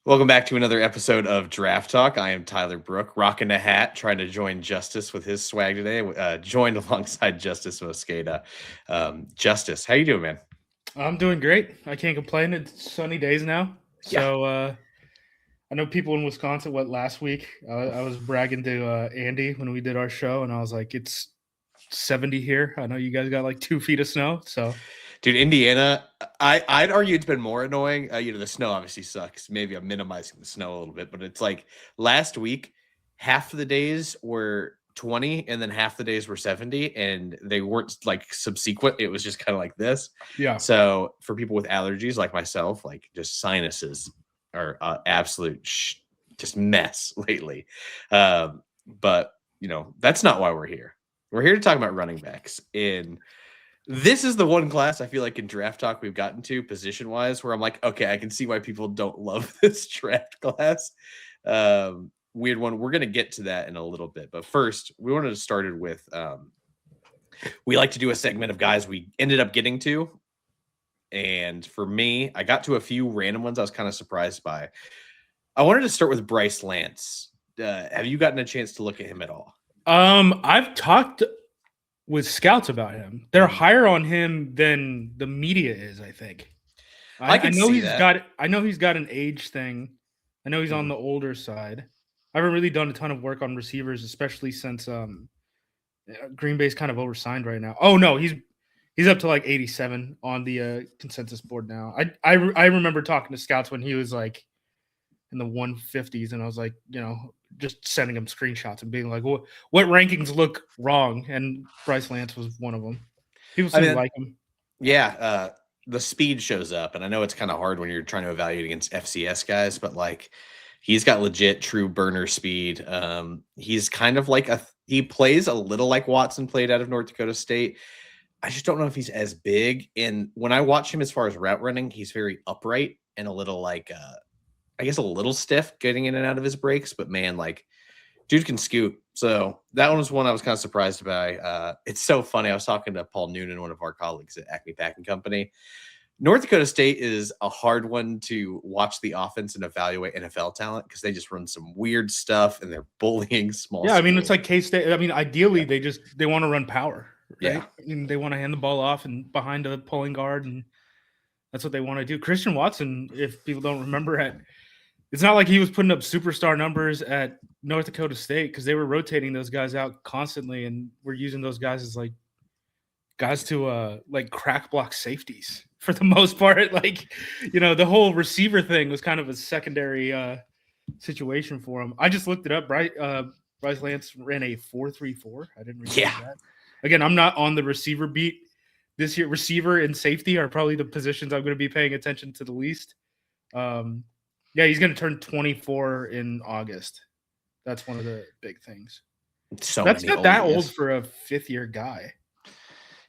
Welcome back to another episode of Draft Talk. I am Tyler Brooke, rocking a hat, trying to join Justis with his swag today. Joined alongside Justis Mosqueda. Justis, how you doing, man? I'm doing great. I can't complain. It's sunny days now. Yeah. So I know people in Wisconsin, last week, I was bragging to Andy when we did our show, and I was like, it's 70 here. I know you guys got like 2 feet of snow. So, Dude, Indiana, I'd argue it's been more annoying. The snow obviously sucks. Maybe I'm minimizing the snow a little bit, but it's like last week, half of the days were 20 and then half the days were 70, and they weren't like subsequent. It was just kind of like this. yeah. So for people with allergies like myself, like just sinuses are absolute just mess lately. But that's not why we're here. We're here to talk about running backs. This is the one class I feel like in draft talk we've gotten to position wise where I'm like, okay, I can see why people don't love this draft class. Weird one. We're going to get to that in a little bit. But first, we wanted to start it with we like to do a segment of guys we ended up getting to. And for me, I got to a few random ones I was kind of surprised by. I wanted to start with Bryce Lance. Have you gotten a chance to look at him at all? I've talked with scouts about him. They're higher on him than the media is, I think. I know he's got an age thing. I know he's on the older side. I haven't really done a ton of work on receivers, especially since Green Bay's kind of oversigned right now. Oh no, he's up to like 87 on the consensus board now. I remember talking to scouts when he was like in the 150s, and I was like, just sending him screenshots and being like, what rankings look wrong? And Bryce Lance was one of them. People seem to like him. Yeah, the speed shows up, and I know it's kind of hard when you're trying to evaluate against FCS guys, but like he's got legit true burner speed. He's kind of like he plays a little like Watson played out of North Dakota State. I just don't know if he's as big. And when I watch him as far as route running, he's very upright and a little like I guess a little stiff getting in and out of his breaks, but man, like dude can scoot. So that one was one I was kind of surprised by. It's so funny. I was talking to Paul Noonan, one of our colleagues at Acme Packing Company. North Dakota State is a hard one to watch the offense and evaluate NFL talent because they just run some weird stuff and they're bullying small. Yeah, I mean, it's like K-State. I mean, ideally, they want to run power. Right? Yeah. I mean, they want to hand the ball off and behind a pulling guard, and that's what they want to do. Christian Watson, if people don't remember it, it's not like he was putting up superstar numbers at North Dakota State because they were rotating those guys out constantly, and we're using those guys as like guys to like crack block safeties for the most part. Like, the whole receiver thing was kind of a secondary situation for him. I just looked it up. Bryce Lance ran a 4.34. I didn't realize that. Again, I'm not on the receiver beat this year. Receiver and safety are probably the positions I'm going to be paying attention to the least. Yeah, he's going to turn 24 in August. That's one of the big things. That's not that old for a fifth-year guy.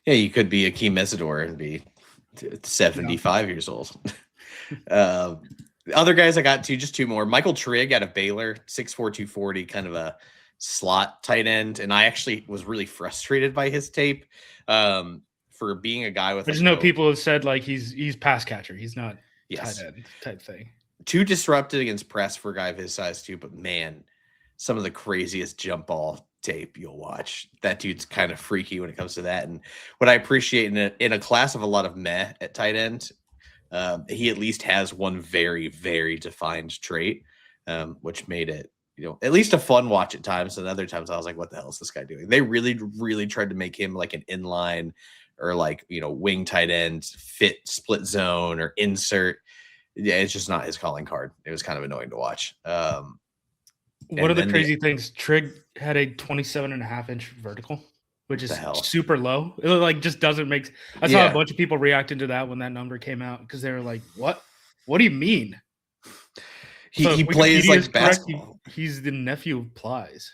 Yeah, you could be Akeem Mesidor and be 75 years old. The other guys I got just two more. Michael Trigg out of Baylor, 6'4", 240, kind of a slot tight end. And I actually was really frustrated by his tape for being a guy with. I just know people have said like he's pass catcher. He's not tight end type thing. Too disrupted against press for a guy of his size too, but man, some of the craziest jump ball tape you'll watch. That dude's kind of freaky when it comes to that. And what I appreciate in a class of a lot of meh at tight end, he at least has one very, very defined trait, which made it, at least a fun watch at times. And other times I was like, what the hell is this guy doing? They really, really tried to make him like an inline or like, wing tight end, fit split zone or insert. Yeah, it's just not his calling card. It was kind of annoying to watch. One of the crazy things, Trigg had a 27.5-inch vertical, which is super low. It like just doesn't make. I saw a bunch of people reacting to that when that number came out because they were like, "What? What do you mean?" He plays like basketball. He's the nephew of Plies.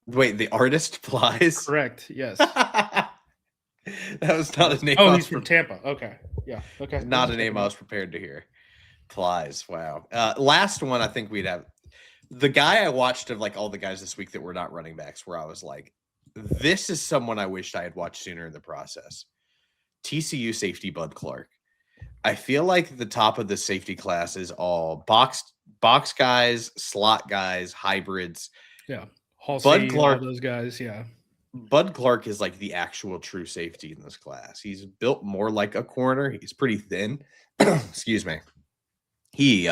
Wait, the artist Plies? Correct. Yes. That was not a name. Oh, he's from Tampa. Okay. Yeah. Okay. Not a name I was prepared to hear. Plies. Wow. Last one, I think we'd have. The guy I watched of like all the guys this week that were not running backs, where I was like, this is someone I wished I had watched sooner in the process. TCU safety Bud Clark. I feel like the top of the safety class is all box guys, slot guys, hybrids. Yeah. Bud Halsey, all Clark those guys. Yeah. Bud Clark is like the actual true safety in this class. He's built more like a corner. He's pretty thin. Excuse me. He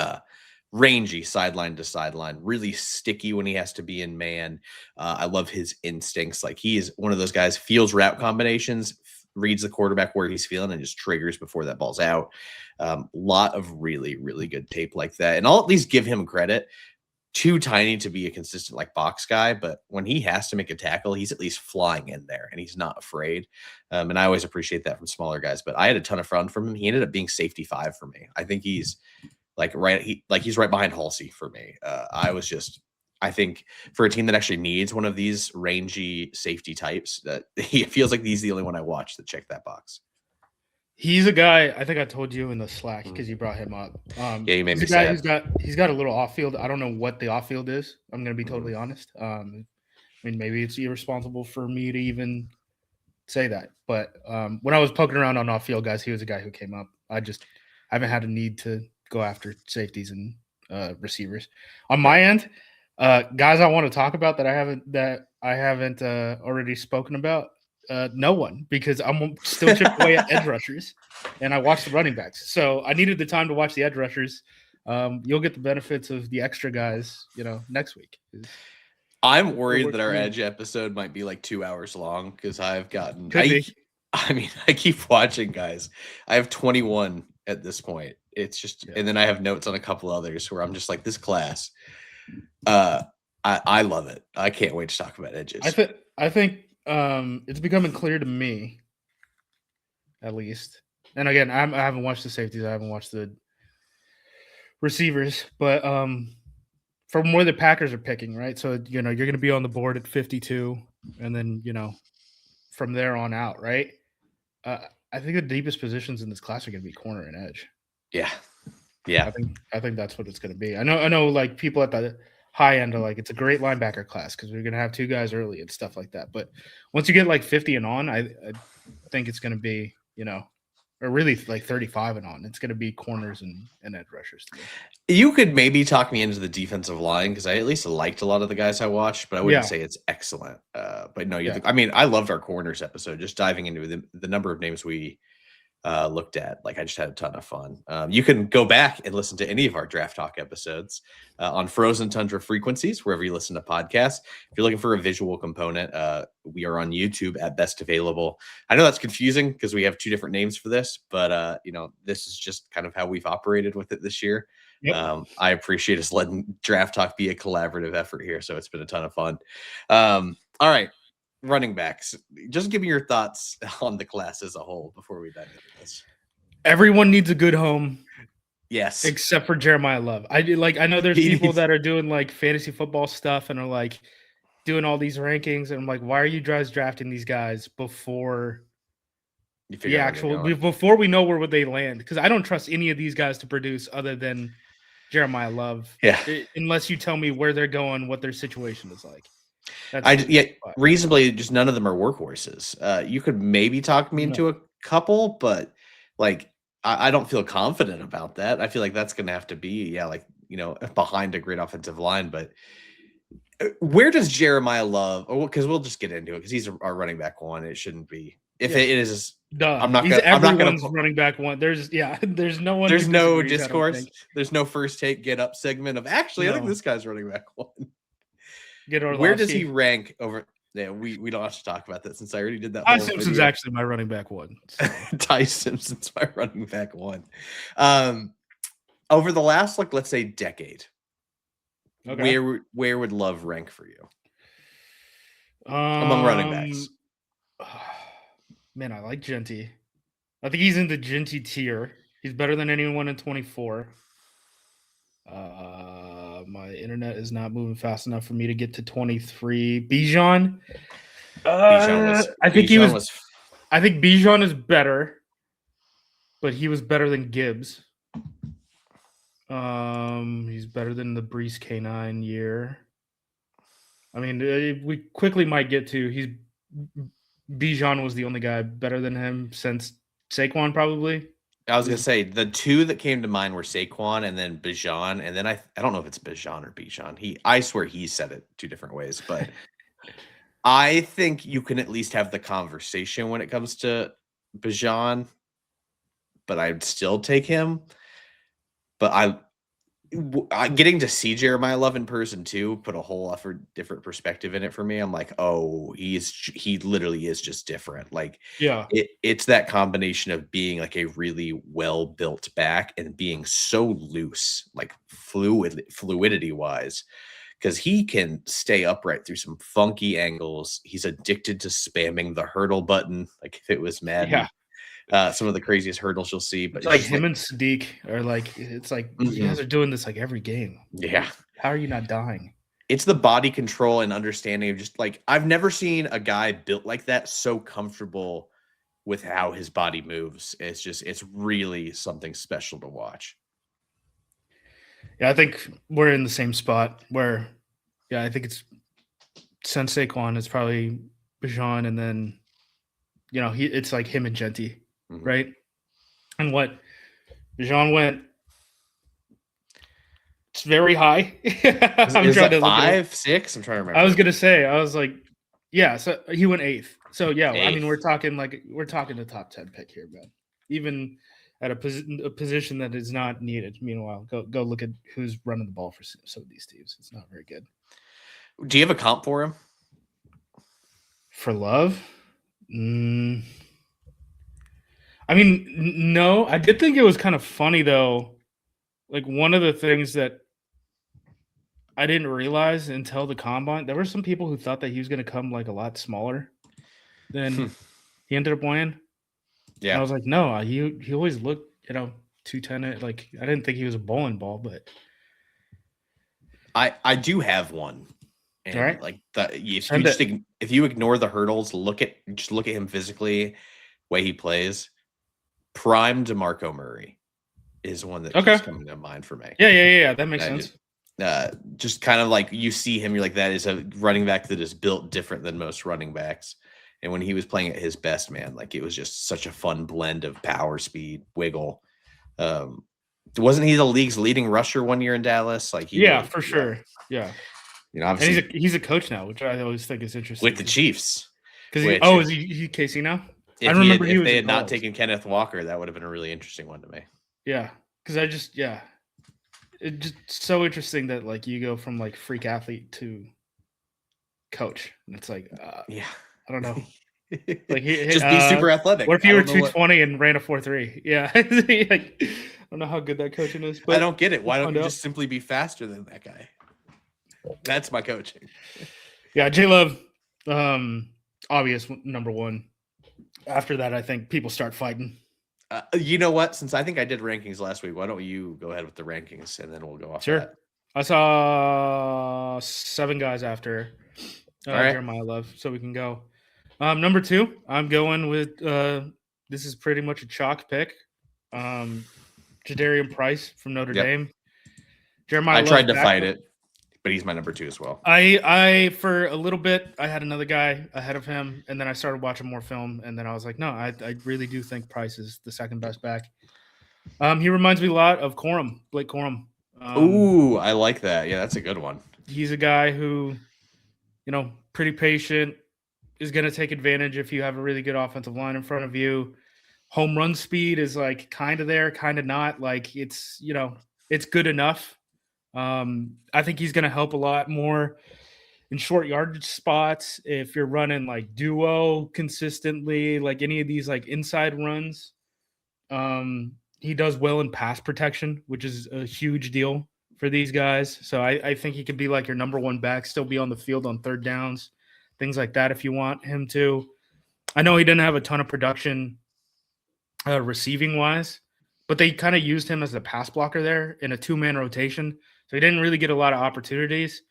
rangy sideline to sideline, really sticky when he has to be in man. I love his instincts. Like he is one of those guys, feels route combinations, reads the quarterback where he's feeling and just triggers before that ball's out. Lot of really, really good tape like that. And I'll at least give him credit. Too tiny to be a consistent like box guy, but when he has to make a tackle, he's at least flying in there and he's not afraid. And I always appreciate that from smaller guys. But I had a ton of fun from him. He ended up being safety 5 for me. I think he's he's right behind Halsey for me. I think for a team that actually needs one of these rangy safety types, that he feels like he's the only one I watch that checked that box. He's a guy. I think I told you in the Slack because you brought him up. Yeah, you made he's me a guy sad. he's got a little off field. I don't know what the off field is. I'm going to be totally honest. I mean, maybe it's irresponsible for me to even say that, but when I was poking around on off field guys, he was a guy who came up. I haven't had a need to go after safeties and receivers. On my end, guys, I want to talk about that I haven't already spoken about. No one, because I'm still chipping away at edge rushers, and I watched the running backs. So I needed the time to watch the edge rushers. You'll get the benefits of the extra guys, next week. I'm worried that our edge episode might be like 2 hours long because I've gotten. I keep watching, guys. I have 21 at this point. It's just, and then I have notes on a couple others where I'm just like, this class. I love it. I can't wait to talk about edges. I think it's becoming clear to me, at least. And again, I haven't watched the safeties. I haven't watched the receivers, but from where the Packers are picking, right? So, you're going to be on the board at 52 and then, from there on out, right? I think the deepest positions in this class are going to be corner and edge. Yeah. Yeah. I think that's what it's going to be. I know like people at the high end are like, it's a great linebacker class because we're going to have 2 guys early and stuff like that. But once you get like 50 and on, I think it's going to be, or really like 35 and on, it's going to be corners and edge rushers to me. You could maybe talk me into the defensive line because I at least liked a lot of the guys I watched, but I wouldn't say it's excellent. But no, I mean, I loved our corners episode, just diving into the number of names we looked at. Like I just had a ton of fun. You can go back and listen to any of our draft talk episodes on Frozen Tundra Frequencies, wherever you listen to podcasts. If you're looking for a visual component, we are on YouTube at Best Available. I know that's confusing because we have 2 different names for this, but this is just kind of how we've operated with it this year. Yep. I appreciate us letting draft talk be a collaborative effort here. So it's been a ton of fun. All right. Running backs, just give me your thoughts on the class as a whole before we dive into this. Everyone needs a good home. Yes. Except for Jeremiyah Love. I know there's people that are doing like fantasy football stuff and are like doing all these rankings. And I'm like, why are you guys drafting these guys before before we know where they land? Because I don't trust any of these guys to produce other than Jeremiyah Love. Yeah. Unless you tell me where they're going, what their situation is like. Reasonably, just none of them are workhorses. You could maybe talk me into a couple, but like I don't feel confident about that. I feel like that's going to have to be behind a great offensive line. But where does Jeremiyah Love? Because we'll just get into it because he's our running back 1. It shouldn't be. If it is, I'm not going to running back 1. There's no one. There's no discourse. There's no first take get up segment of actually. I think this guy's running back 1. Where does he rank over? Yeah, we don't have to talk about that since I already did that. Ty Simpson's actually my running back 1. So. Ty Simpson's my running back 1. Over the last, let's say, decade, where would Love rank for you among running backs? Man, I like Genty. I think he's in the Genty tier. He's better than anyone in 24. My internet is not moving fast enough for me to get to 23. Bijan. I think Bijan is better, but he was better than Gibbs. He's better than the Brees K9 year. I mean, we quickly might get to Bijan was the only guy better than him since Saquon, probably. I was gonna say the two that came to mind were Saquon and then Bijan, and then I don't know if it's Bijan or Bijan. I swear he said it two different ways, but I think you can at least have the conversation when it comes to Bijan, but I'd still take him. But getting to see Jeremiyah Love in person too put a whole different perspective in it for me. I'm like, oh, he literally is just different. Like, Yeah. it's that combination of being like a really well built back and being so loose, like fluidity wise, because he can stay upright through some funky angles. He's addicted to spamming the hurdle button, like if it was Madden. Yeah. Some of the craziest hurdles you'll see, but it's like him and Sadiq are like, it's like you guys are doing this like every game. Yeah. How are you not dying? It's the body control and understanding of just like, I've never seen a guy built like that so comfortable with how his body moves. It's really something special to watch. Yeah, I think we're in the same spot where, yeah, I think it's since Saquon is probably Bijan, and then, it's like him and Genty. Right? And what Bijan went, it's very high. I'm trying to 5, 6. I'm trying to remember. I was gonna say, I was like, yeah. So he went 8th. So yeah, 8th. I mean, we're talking the top 10 pick here, man. Even at a position that is not needed. Meanwhile, go look at who's running the ball for some of these teams. It's not very good. Do you have a comp for him? For Love? I mean, no. I did think it was kind of funny, though. Like, one of the things that I didn't realize until the combine, there were some people who thought that he was going to come, like, a lot smaller than he ended up weighing. Yeah. And I was like, no, he always looked, 210. Like, I didn't think he was a bowling ball, but. I do have one. And, all right. Like, if you ignore the hurdles, look at him physically, way he plays. Prime DeMarco Murray is one that keeps coming to mind for me. Yeah. That makes sense. Just kind of like you see him, you're like, that is a running back that is built different than most running backs. And when he was playing at his best, man, like it was just such a fun blend of power, speed, wiggle. Wasn't he the league's leading rusher one year in Dallas? Like, for sure. Yeah. Obviously, and he's a coach now, which I always think is interesting with the Chiefs. Because is he KC now? I remember if they had not taken Kenneth Walker, that would have been a really interesting one to me. Yeah, because it's just so interesting that like you go from like freak athlete to coach, and it's like, I don't know, like just be super athletic. What if you were 220 and ran a 4.3? Yeah, like, I don't know how good that coaching is. But I don't get it. Why don't you just simply be faster than that guy? That's my coaching. Yeah, J Love, obvious number one. After that, I think people start fighting. You know what? Since I think I did rankings last week, why don't you go ahead with the rankings and then we'll go off. Sure. That. I saw 7 guys after Jeremiyah Love, so we can go. Number 2, I'm going with this is pretty much a chalk pick. Jadarian Price from Notre Dame. Jeremiyah Love tried to fight it, but he's my number 2 as well. I for a little bit, I had another guy ahead of him, and then I started watching more film, and then I was like, no, I really do think Price is the second best back. He reminds me a lot of Blake Corum. Ooh, I like that. Yeah, that's a good one. He's a guy who, pretty patient, is going to take advantage if you have a really good offensive line in front of you. Home run speed is like kind of there, kind of not. Like it's good enough. I think he's going to help a lot more in short yardage spots if you're running like duo consistently, like any of these like inside runs. He does well in pass protection, which is a huge deal for these guys. So I think he could be like your number 1 back, still be on the field on third downs, things like that if you want him to. I know he didn't have a ton of production receiving wise, but they kind of used him as a pass blocker there in a 2-man rotation. So he didn't really get a lot of opportunities.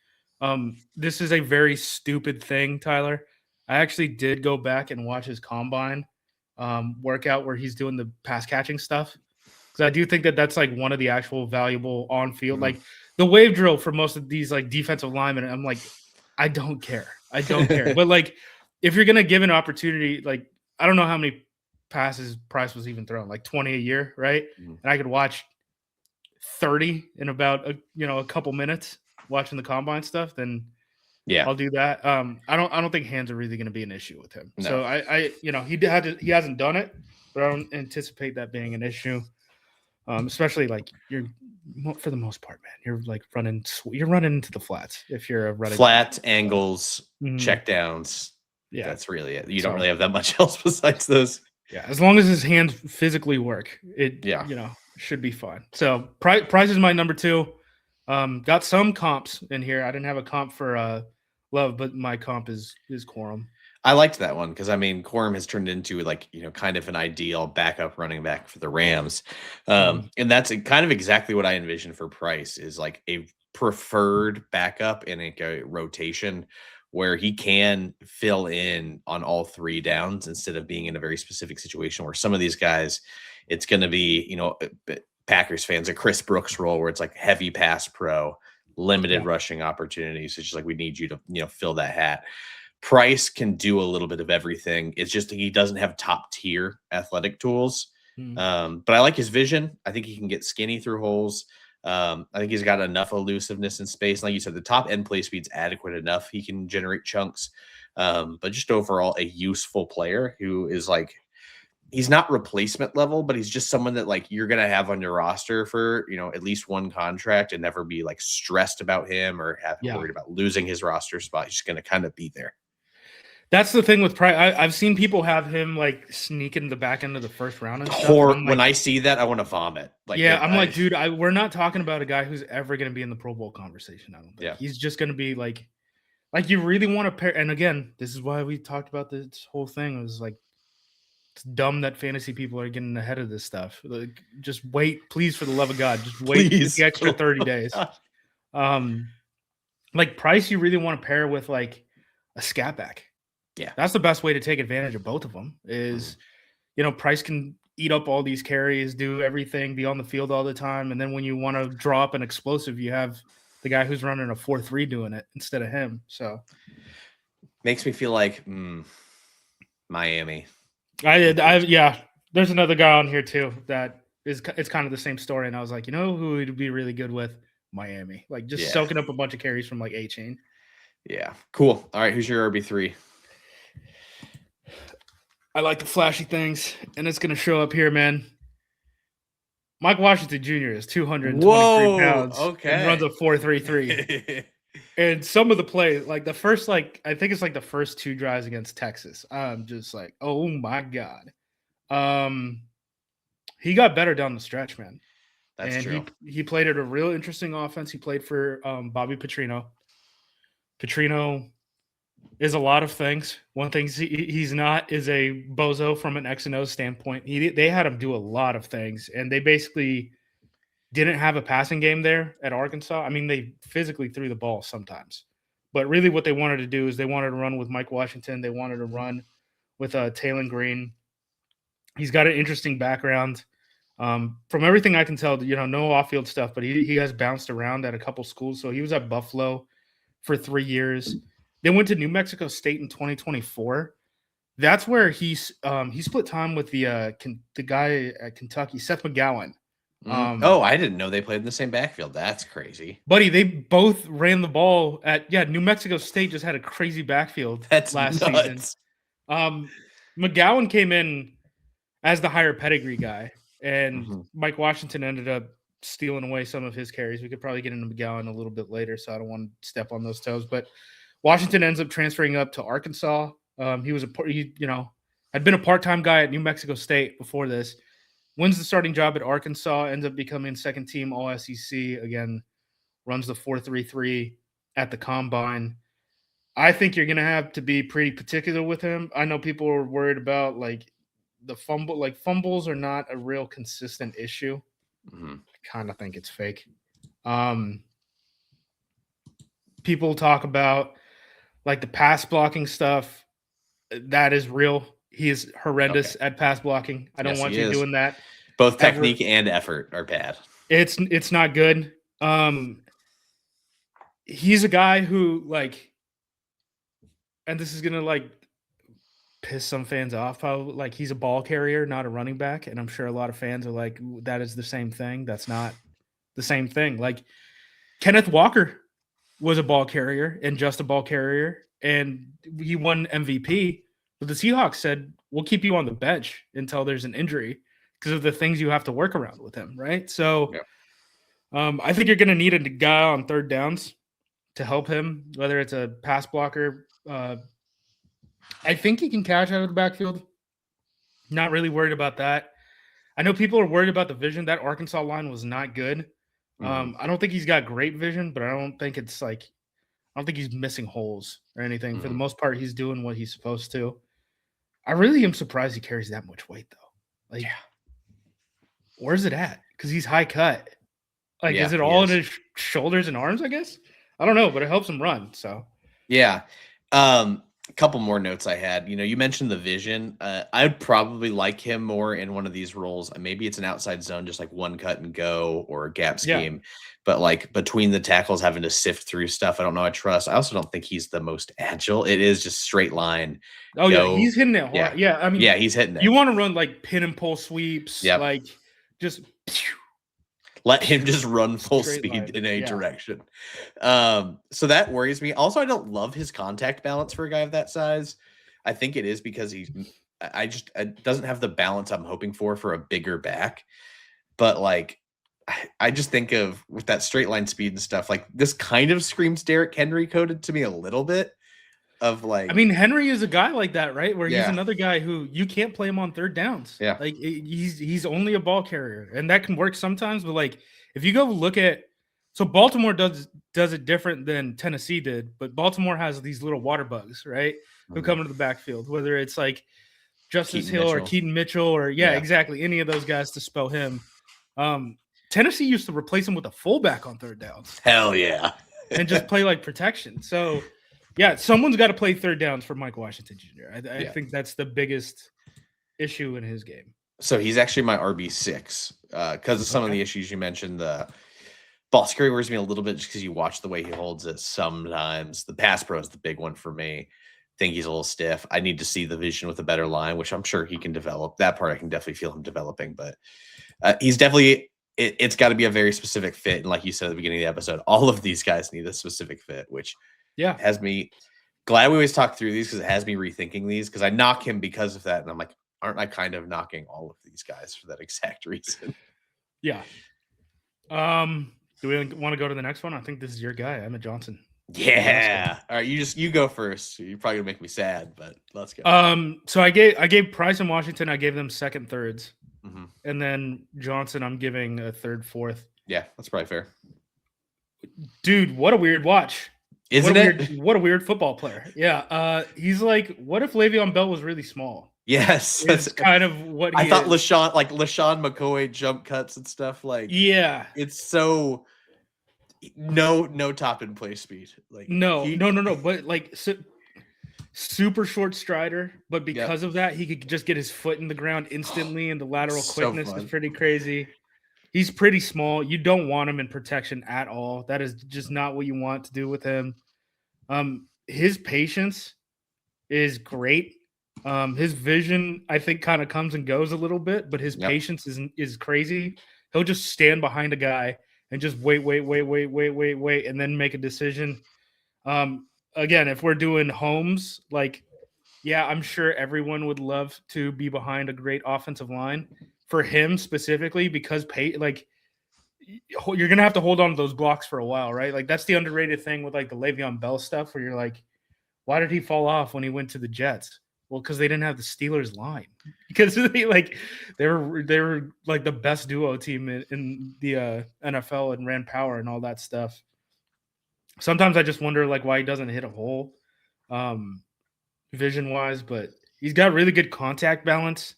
This is a very stupid thing, Tyler. I actually did go back and watch his combine workout where he's doing the pass catching stuff. Because I do think that that's like one of the actual valuable on field, like the wave drill for most of these like defensive linemen. I'm like, I don't care. But like, if you're going to give an opportunity, like, I don't know how many passes Price was even throwing, like 20 a year, right? Mhm. And I could watch 30 in about a couple minutes watching the combine stuff, then Yeah. I'll do that. I don't think hands are really going to be an issue with him. No. So he hasn't done it, but I don't anticipate that being an issue. Especially like for the most part, man, you're running into the flats if you're a running flat angles, Mhm. check downs. Yeah, That's really it. You don't really have that much else besides those. yeah. As long as his hands physically work, it should be fine. So Price is my number 2. Got some comps in here. I didn't have a comp for Love, but my comp is Corum. I liked that one because I mean Corum has turned into like kind of an ideal backup running back for the Rams, and that's kind of exactly what I envision for Price is like a preferred backup in a rotation where he can fill in on all 3 downs instead of being in a very specific situation where some of these guys, it's going to be Packers fans a Chris Brooks role where it's like heavy pass pro, limited rushing opportunities. It's just like we need you to fill that hat. Price can do a little bit of everything. It's just he doesn't have top tier athletic tools. But I like his vision. I think he can get skinny through holes. I think he's got enough elusiveness in space. Like you said, the top end play speed's adequate enough. He can generate chunks. But just overall a useful player who is like, he's not replacement level, but he's just someone that like you're going to have on your roster for, at least one contract and never be like stressed about him or worried about losing his roster spot. He's just going to kind of be there. That's the thing with Price. I've seen people have him like sneak in the back end of the first round and stuff. Or when I see that, I want to vomit. Like, yeah, I'm like, dude, we're not talking about a guy who's ever going to be in the Pro Bowl conversation. I don't think. Yeah. He's just going to be like you really want to pair. And again, this is why we talked about this whole thing. It was like, it's dumb that fantasy people are getting ahead of this stuff. Like, just wait, please, for the love of God, just wait the extra 30 days. Like Price, you really want to pair with like a scat back. Yeah, that's the best way to take advantage of both of them. Is Price can eat up all these carries, do everything, be on the field all the time, and then when you want to draw up an explosive, you have the guy who's running a 4-3 doing it instead of him. So makes me feel like Miami. Yeah. There's another guy on here too that it's kind of the same story, and I was like, who would be really good with Miami? Like just soaking up a bunch of carries from like A-Chain. Yeah, cool. All right, who's your RB3? I like the flashy things, and it's going to show up here, man. Mike Washington Jr. is 223 pounds and runs a 4.33. And some of the play, like the first, I think it's like the first 2 drives against Texas. I'm just like, oh my God. He got better down the stretch, man. That's true. He played at a real interesting offense. He played for Bobby Petrino. Petrino is a lot of things. One thing he's not is a bozo from an X and O standpoint. They had him do a lot of things, and they basically didn't have a passing game there at Arkansas. I mean, they physically threw the ball sometimes, but really what they wanted to do is they wanted to run with Mike Washington. They wanted to run with Taylon Green. He's got an interesting background. From everything I can tell, no off-field stuff, but he has bounced around at a couple schools. So he was at Buffalo for 3 years. Then went to New Mexico State in 2024. That's where he split time with the guy at Kentucky, Seth McGowan. I didn't know they played in the same backfield. That's crazy, buddy. They both ran the ball at New Mexico State just had a crazy backfield last season. McGowan came in as the higher pedigree guy, and Mike Washington ended up stealing away some of his carries. We could probably get into McGowan a little bit later, so I don't want to step on those toes, but Washington ends up transferring up to Arkansas. He was had been a part-time guy at New Mexico State before this. Wins the starting job at Arkansas, ends up becoming second team All SEC again. Runs the 4.33 at the combine. I think you're gonna have to be pretty particular with him. I know people are worried about like the fumble. Like fumbles are not a real consistent issue. I kind of think it's fake. People talk about like the pass blocking stuff, that is real. He is horrendous at pass blocking. I don't want you doing that. Both technique and effort are bad. It's not good. He's a guy who and this is gonna piss some fans off. Probably like he's a ball carrier, not a running back, and I'm sure a lot of fans are like, that is the same thing. That's not the same thing. Like Kenneth Walker was a ball carrier and just a ball carrier, and he won MVP. But the Seahawks said, we'll keep you on the bench until there's an injury because of the things you have to work around with him, right? So I think you're going to need a guy on third downs to help him, whether it's a pass blocker. I think he can catch out of the backfield. Not really worried about that. I know people are worried about the vision. That Arkansas line was not good. I don't think he's got great vision, but I don't think it's like I don't think he's missing holes or anything. For the most part, he's doing what he's supposed to. I really am surprised he carries that much weight, though. Like, where's it at? Because he's high cut. Like, is it all in his shoulders and arms, I guess? I don't know, but it helps him run. So, yeah. A couple more notes I had. You mentioned the vision. I'd probably like him more in one of these roles. Maybe it's an outside zone, just like one cut and go or a gap scheme. But like between the tackles, having to sift through stuff, I don't know. I trust. I also don't think he's the most agile. It is just straight line. Oh yeah, he's hitting it hard. Yeah, I mean, he's hitting it. You want to run like pin and pull sweeps, like just. Let him just run full speed in a direction. So that worries me. Also, I don't love his contact balance for a guy of that size. I think it is because it doesn't have the balance I'm hoping for a bigger back. But like, I just think of with that straight line speed and stuff, like this kind of screams Derrick Henry coded to me a little bit. Of like, I mean, Henry is a guy like that, right? Where he's another guy who you can't play him on third downs. Yeah, like he's only a ball carrier, and that can work sometimes. But like, if you go look at, so Baltimore does it different than Tennessee did, but Baltimore has these little water bugs, right? Who come into the backfield, whether it's like Justice Hill or Keaton Mitchell or exactly any of those guys to spell him. Tennessee used to replace him with a fullback on third downs. Hell yeah, and just play like protection. So. Yeah, someone's got to play third downs for Mike Washington Jr. I think that's the biggest issue in his game. So he's actually my RB6 because of some of the issues you mentioned. The ball scary worries me a little bit just because you watch the way he holds it sometimes. The pass pro is the big one for me. Think he's a little stiff. I need to see the vision with a better line, which I'm sure he can develop. That part I can definitely feel him developing, but he's definitely it's got to be a very specific fit. And like you said at the beginning of the episode, all of these guys need a specific fit, which has me glad we always talk through these because it has me rethinking these because I knock him because of that. And I'm like, aren't I kind of knocking all of these guys for that exact reason? Yeah. Do we want to go to the next one? I think this is your guy, Emmett Johnson. Yeah. All right. You go first. You're probably gonna make me sad, but let's go. So I gave Price and Washington, I gave them second, thirds. And then Johnson, I'm giving a third, fourth. Yeah, that's probably fair. Dude, what a weird watch. Isn't it? What a weird football player. Yeah. He's like, what if Le'Veon Bell was really small? Yes. That's kind of what I thought LaShawn McCoy jump cuts and stuff. Like, it's so no top in play speed. Like, no. But like super short strider. But because of that, he could just get his foot in the ground instantly, and the lateral quickness is pretty crazy. He's pretty small. You don't want him in protection at all. That is just not what you want to do with him. His patience is great. His vision, I think, kind of comes and goes a little bit, but his patience is crazy. He'll just stand behind a guy and just wait, and then make a decision. Again, if we're doing homes, like, I'm sure everyone would love to be behind a great offensive line. For him specifically, because you're gonna have to hold on to those blocks for a while, right? Like that's the underrated thing with like the Le'Veon Bell stuff, where you're like, why did he fall off when he went to the Jets? Well, because they didn't have the Steelers line, because they were like the best duo team in the NFL and ran power and all that stuff. Sometimes I just wonder like why he doesn't hit a hole, vision wise, but he's got really good contact balance.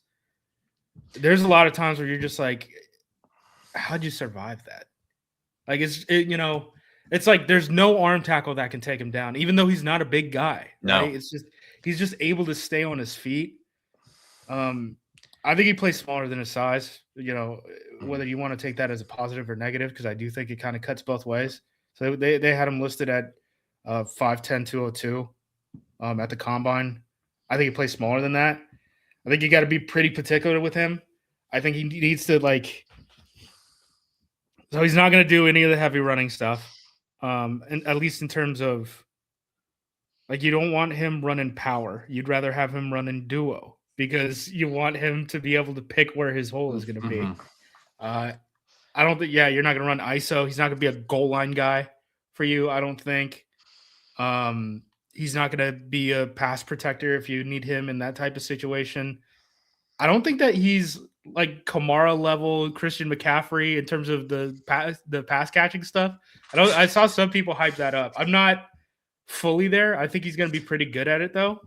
There's a lot of times where you're just like, how'd you survive that? Like it's like there's no arm tackle that can take him down, even though he's not a big guy. Right? No, it's just he's just able to stay on his feet. I think he plays smaller than his size. Whether you want to take that as a positive or negative, because I do think it kind of cuts both ways. So they had him listed at 5'10", 202 at the combine. I think he plays smaller than that. I think you got to be pretty particular with him. I think he needs to so he's not going to do any of the heavy running stuff. And at least in terms of you don't want him running power. You'd rather have him running duo because you want him to be able to pick where his hole is going to be. I don't think, you're not going to run ISO. He's not going to be a goal line guy for you, I don't think. He's not going to be a pass protector if you need him in that type of situation. I don't think that he's like Kamara level Christian McCaffrey in terms of the pass catching stuff. I saw some people hype that up. I'm not fully there. I think he's going to be pretty good at it though.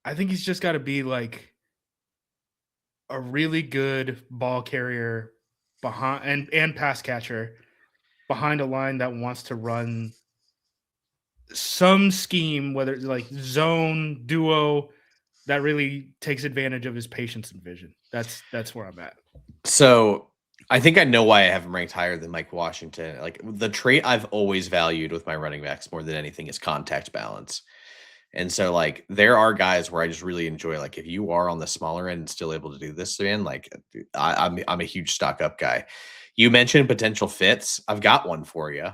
I think he's just got to be like a really good ball carrier behind and pass catcher behind a line that wants to run some scheme, whether it's like zone, duo, that really takes advantage of his patience and vision. That's where I'm at. So I think I know why I have him ranked higher than Mike Washington. Like the trait I've always valued with my running backs more than anything is contact balance. And so like there are guys where I just really enjoy, like if you are on the smaller end and still able to do this, man, like I'm a huge stock up guy. You mentioned potential fits. I've got one for you.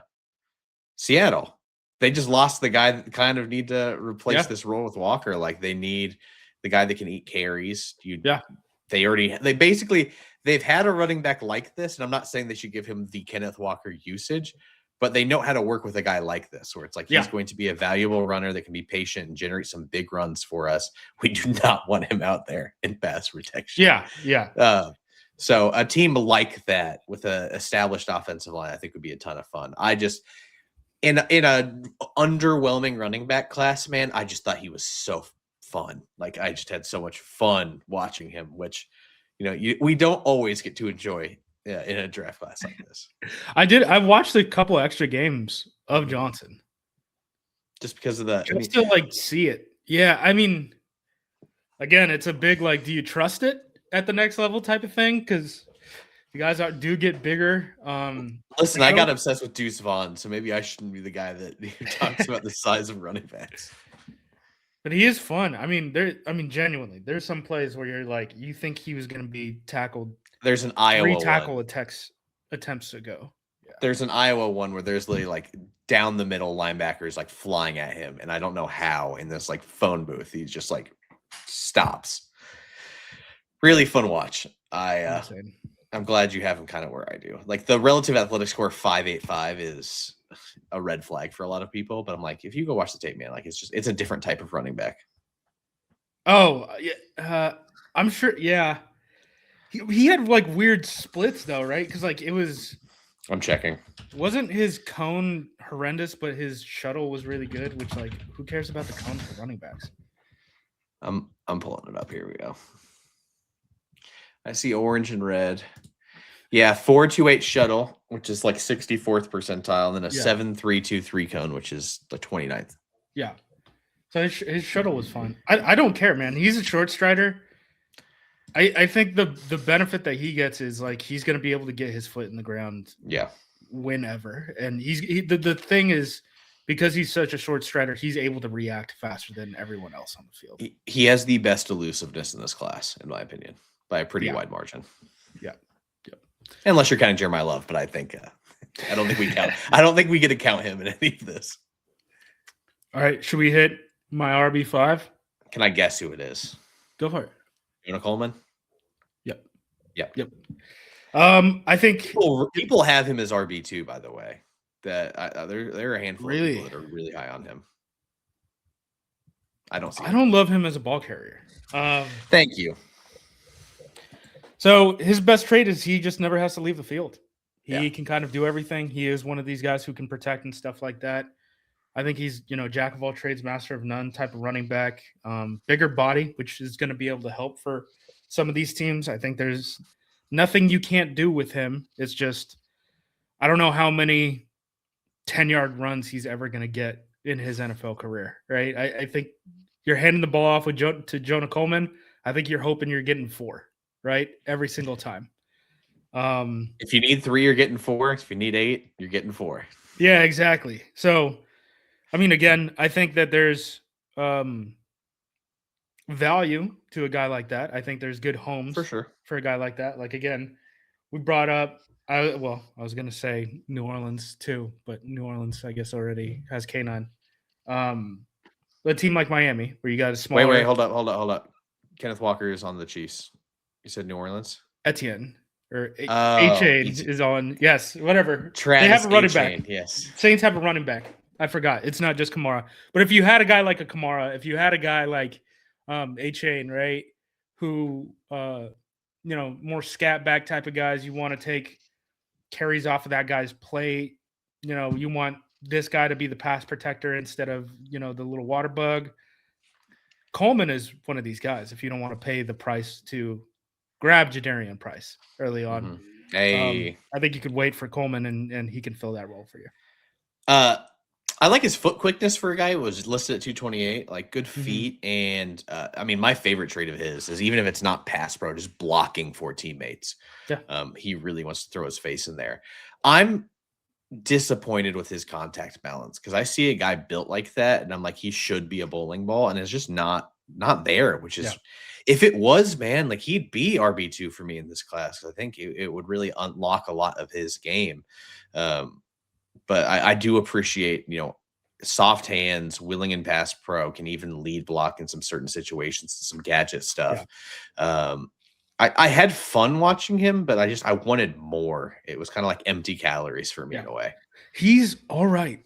Seattle. They just lost the guy that kind of need to replace this role with Walker. Like they need the guy that can eat carries. They've had a running back like this, and I'm not saying they should give him the Kenneth Walker usage, but they know how to work with a guy like this, where it's like he's going to be a valuable runner that can be patient and generate some big runs for us. We do not want him out there in pass protection. So a team like that with an established offensive line, I think would be a ton of fun. I just in a underwhelming running back class, man, I just thought he was so fun. Like I just had so much fun watching him, which we don't always get to enjoy in a draft class like this. I watched a couple extra games of Johnson just because of that. Just to see it. Yeah, I mean, again, it's a big do you trust it at the next level type of thing? Because the guys do get bigger. Listen, I got obsessed with Deuce Vaughn, so maybe I shouldn't be the guy that talks about the size of running backs. But he is fun. I mean, genuinely, there's some plays where you're you think he was going to be tackled. There's an Iowa 3 tackle attempts ago. Yeah. There's an Iowa one where there's literally down the middle linebackers flying at him, and I don't know how in this phone booth he just stops. Really fun watch. I'm glad you have him kind of where I do. The relative athletic score 5.85 is a red flag for a lot of people, but I'm if you go watch the tape, man, it's a different type of running back. Oh, yeah. I'm sure. Yeah. He had weird splits though, right? Because it was. I'm checking. Wasn't his cone horrendous, but his shuttle was really good? Which who cares about the cone for running backs? I'm pulling it up. Here we go. I see orange and red. Yeah, 4.28 shuttle, which is 64th percentile, and then a 7.323 cone, which is the 29th. Yeah. So his shuttle was fun. I don't care, man. He's a short strider. I think the benefit that he gets is he's going to be able to get his foot in the ground. Yeah. Whenever, and the thing is, because he's such a short strider, he's able to react faster than everyone else on the field. He has the best elusiveness in this class, in my opinion, by a pretty wide margin. Yeah. Unless you're counting Jeremiyah Love, but I think I don't think we count. I don't think we get to count him in any of this. All right, should we hit my RB5? Can I guess who it is? Go for it. Jonah Coleman. Yep. I think people have him as RB2. By the way, that there are a handful of people that are really high on him. I don't love him as a ball carrier. Thank you. So his best trait is he just never has to leave the field. He can kind of do everything. He is one of these guys who can protect and stuff like that. I think he's, jack of all trades, master of none type of running back. Bigger body, which is going to be able to help for some of these teams. I think there's nothing you can't do with him. It's just, I don't know how many 10-yard runs he's ever going to get in his NFL career, right? I think you're handing the ball off to Jonah Coleman. I think you're hoping you're getting 4. Right? Every single time. If you need 3, you're getting 4. If you need 8, you're getting 4. Yeah, exactly. So I mean, again, I think that there's value to a guy like that. I think there's good homes For sure. for a guy like that. Like, again, we brought up, I was going to say New Orleans too, but New Orleans, I guess, already has K9. A team like Miami, where you got a smaller. Wait, hold up. Kenneth Walker is on the Chiefs. You said New Orleans? Etienne or Oh, A-Chain is on. Yes, whatever. Travis they have a running A-Chain, back. yes. Saints have a running back. I forgot. It's not just Kamara. But if you had a guy like a Kamara, if you had a guy like A-Chain, right, who, more scat back type of guys, you want to take carries off of that guy's plate. You want this guy to be the pass protector instead of, the little water bug. Coleman is one of these guys if you don't want to pay the price to grab Jadarian Price early on. Mm-hmm. Hey. I think you could wait for Coleman and he can fill that role for you. I like his foot quickness for a guy who was listed at 228, like good feet. And I mean, my favorite trait of his is even if it's not pass pro, just blocking for teammates. Yeah. He really wants to throw his face in there. I'm disappointed with his contact balance because I see a guy built like that and I'm like, he should be a bowling ball, and it's just not there, which is if it was, man, like he'd be RB2 for me in this class. I think it would really unlock a lot of his game. But I do appreciate, soft hands, willing and pass pro, can even lead block in some certain situations, some gadget stuff. Yeah. I had fun watching him, but I wanted more. It was kind of like empty calories for me in a way. He's all right.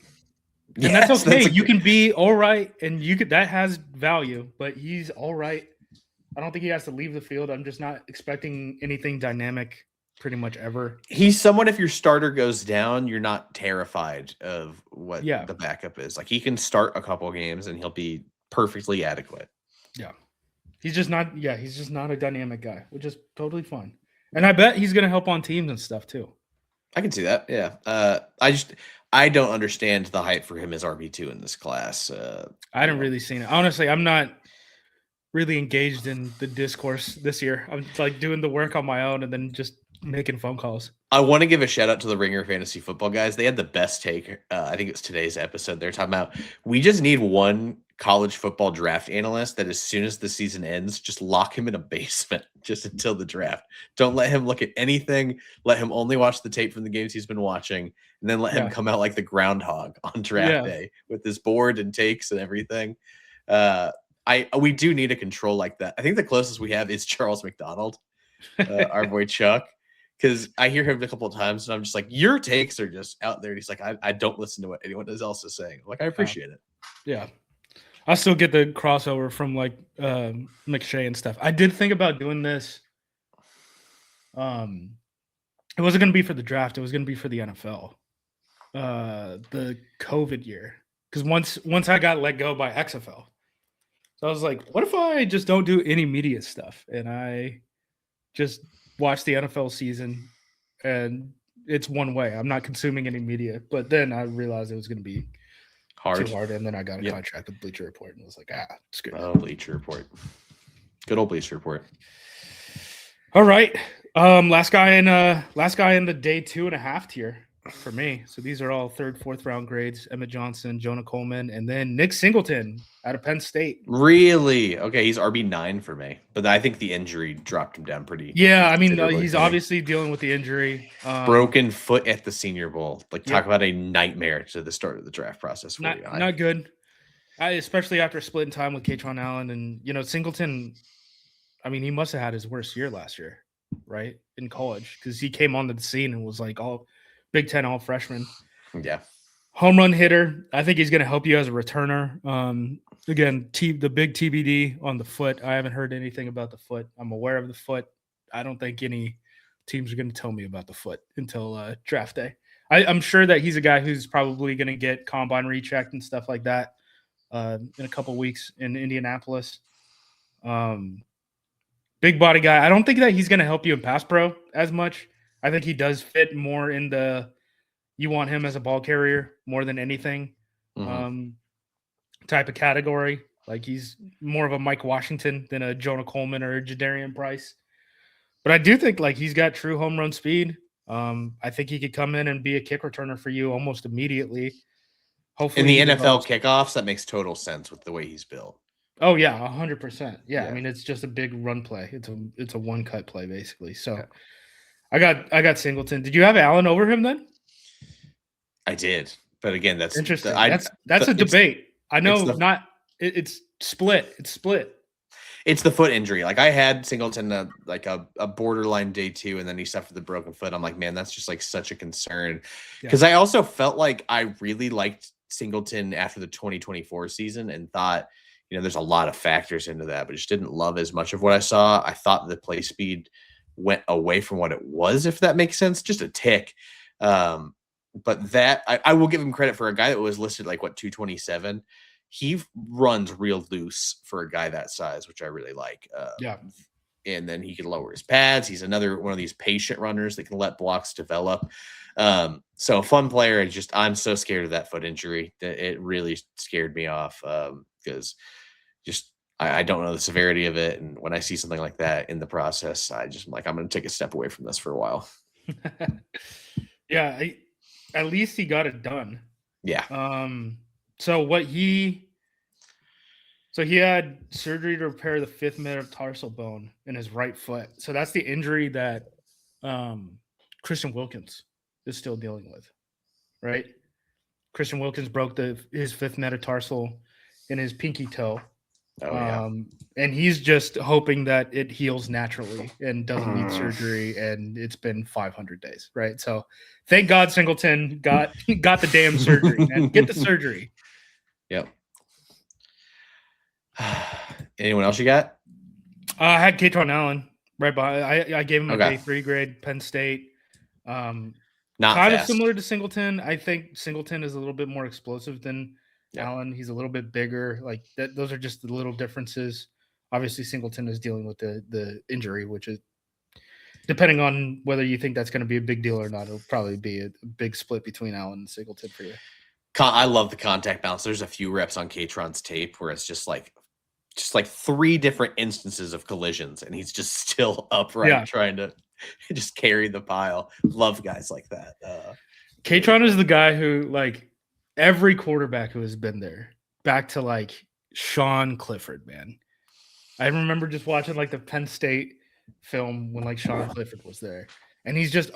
And that's okay. You can be all right, and that has value, but he's all right. I don't think he has to leave the field. I'm just not expecting anything dynamic pretty much ever. He's someone, if your starter goes down, you're not terrified of what the backup is. Like, he can start a couple games and he'll be perfectly adequate. Yeah. He's just not a dynamic guy, which is totally fun. And I bet he's going to help on teams and stuff too. I can see that. Yeah. I don't understand the hype for him as RB2 in this class. I haven't really seen it. Honestly, I'm not really engaged in the discourse this year. I'm like doing the work on my own and then just making phone calls. I want to give a shout out to the Ringer Fantasy Football guys. They had the best take. I think it was today's episode. They're talking about, we just need one college football draft analyst that as soon as the season ends, just lock him in a basement just until the draft. Don't let him look at anything. Let him only watch the tape from the games he's been watching, and then let him come out like the groundhog on draft day with his board and takes and everything. We do need a control like that. I think the closest we have is Charles McDonald, our boy Chuck. Because I hear him a couple of times, and I'm just like, your takes are just out there. And he's like, I don't listen to what anyone else is saying. Like, I appreciate it. Yeah. I still get the crossover from, like, McShay and stuff. I did think about doing this. It wasn't going to be for the draft. It was going to be for the NFL. The COVID year. Because once I got let go by XFL. So I was like, what if I just don't do any media stuff? And I just watch the NFL season, and it's one way. I'm not consuming any media. But then I realized it was going to be too hard, and then I got a contract with Bleacher Report, and was like, it's good. Oh, Bleacher Report. Good old Bleacher Report. All right. Last guy in the day 2.5 tier for me. So these are all 3rd, 4th round grades. Emmett Johnson, Jonah Coleman, and then Nick Singleton out of Penn State. Really? Okay, he's RB9 for me. But I think the injury dropped him down pretty. Yeah, I mean, he's obviously dealing with the injury. Broken foot at the Senior Bowl. Like, talk about a nightmare to the start of the draft process. Not good. Especially after splitting time with Katron Allen. And, Singleton, I mean, he must have had his worst year last year, right, in college. Because he came onto the scene and was like all Big Ten all freshman. Yeah. Home run hitter. I think he's going to help you as a returner. Again, the big TBD on the foot. I haven't heard anything about the foot. I'm aware of the foot. I don't think any teams are going to tell me about the foot until draft day. I'm sure that he's a guy who's probably going to get combine rechecked and stuff like that in a couple weeks in Indianapolis. Big body guy. I don't think that he's going to help you in pass pro as much. I think he does fit more in you want him as a ball carrier more than anything type of category. Like, he's more of a Mike Washington than a Jonah Coleman or a Jadarian Price. But I do think, like, he's got true home run speed. I think he could come in and be a kick returner for you almost immediately. Hopefully In the he NFL develops. kickoffs, that makes total sense with the way he's built. Oh yeah, 100%. Yeah, I Yeah. mean it's just a big run play. It's a one cut play basically. So Okay. I got Singleton. Did you have Allen over him then? I did, but again, Interesting. That's a it's debate. I it's know the not it's split. It's split. it's the foot injury. Like I had Singleton like a borderline day 2, and then he suffered the broken foot. I'm like, man, that's just like such a concern. Because I also felt like I really liked Singleton after the 2024 season and thought, there's a lot of factors into that, but just didn't love as much of what I saw. I thought the play speed went away from what it was, if that makes sense, just a tick. But that I will give him credit for a guy that was listed like 227. He runs real loose for a guy that size, which I really like. Yeah. And then he can lower his pads. He's another one of these patient runners that can let blocks develop. So a fun player. I'm so scared of that foot injury that it really scared me off because I don't know the severity of it. And when I see something like that in the process, I'm going to take a step away from this for a while. Yeah. At least he got it done. Yeah. So he had surgery to repair the 5th metatarsal bone in his right foot. So that's the injury that Christian Wilkins is still dealing with, right? Christian Wilkins broke his 5th metatarsal in his pinky toe. Oh, yeah. And he's just hoping that it heals naturally and doesn't need surgery. And it's been 500 days, right? So thank God Singleton got the damn surgery, man. Get the surgery. Yep. Anyone else you got? I had Katron Allen right behind. I gave him a Okay. day 3 grade, Penn State. Not kind fast. of similar to Singleton. I think Singleton is a little bit more explosive than Allen. He's a little bit bigger. Like that, those are just the little differences. Obviously, Singleton is dealing with the injury, which is depending on whether you think that's going to be a big deal or not. It'll probably be a big split between Allen and Singleton for you. I love the contact balance. There's a few reps on Katron's tape where it's just like 3 different instances of collisions, and he's just still upright trying to just carry the pile. Love guys like that. Katron is the guy who, like, every quarterback who has been there, back to like Sean Clifford, man. I remember just watching like the Penn State film when like Sean Clifford was there, and he's just